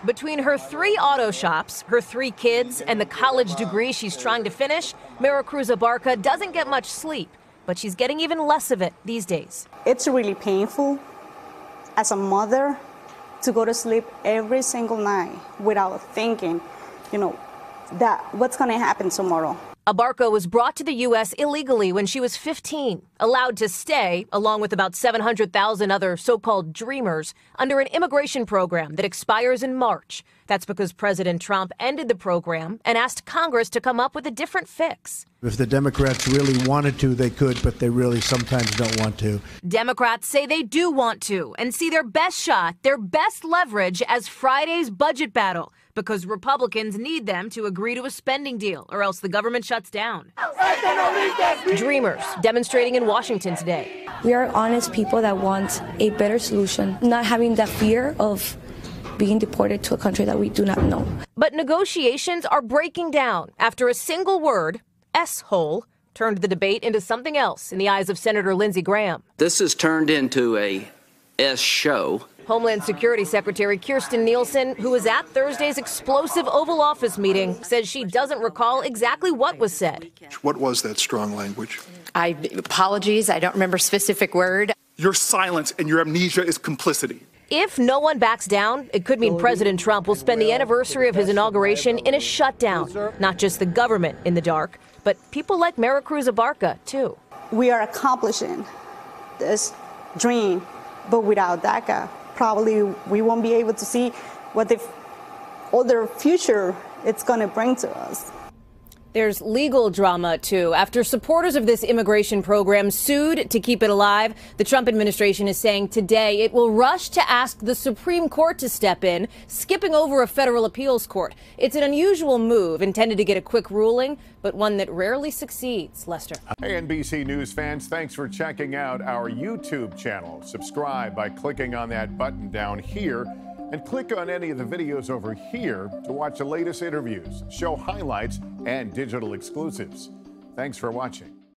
Between her 3 auto shops, her 3 kids, and the college degree she's trying to finish, Maricruz Abarca doesn't get much sleep, but she's getting even less of it these days. It's really painful as a mother to go to sleep every single night without thinking, that what's going to happen tomorrow. Abarca was brought to the U.S. illegally when she was 15, allowed to stay, along with about 700,000 other so-called dreamers, under an immigration program that expires in March. That's because President Trump ended the program and asked Congress to come up with a different fix. If the Democrats really wanted to, they could, but they really sometimes don't want to. Democrats say they do want to and see their best shot, their best leverage as Friday's budget battle, because Republicans need them to agree to a spending deal or else the government shuts down. Dreamers demonstrating in Washington today. We are honest people that want a better solution, not having that fear of being deported to a country that we do not know. But negotiations are breaking down after a single word, S-hole, turned the debate into something else in the eyes of Senator Lindsey Graham. This has turned into a S-show. Homeland Security Secretary Kirstjen Nielsen, who was at Thursday's explosive Oval Office meeting, says she doesn't recall exactly what was said. What was that strong language? Apologies, I don't remember specific word. Your silence and your amnesia is complicity. If no one backs down, it could mean President Trump will spend the anniversary of his inauguration in a shutdown. Not just the government in the dark, but people like Maricruz Abarca, too. We are accomplishing this dream, but without DACA, probably we won't be able to see what the other future it's going to bring to us. There's legal drama, too. After supporters of this immigration program sued to keep it alive, the Trump administration is saying today it will rush to ask the Supreme Court to step in, skipping over a federal appeals court. It's an unusual move intended to get a quick ruling, but one that rarely succeeds. Lester. Hey, NBC News fans, thanks for checking out our YouTube channel. Subscribe by clicking on that button down here. And click on any of the videos over here to watch the latest interviews, show highlights, and digital exclusives. Thanks for watching.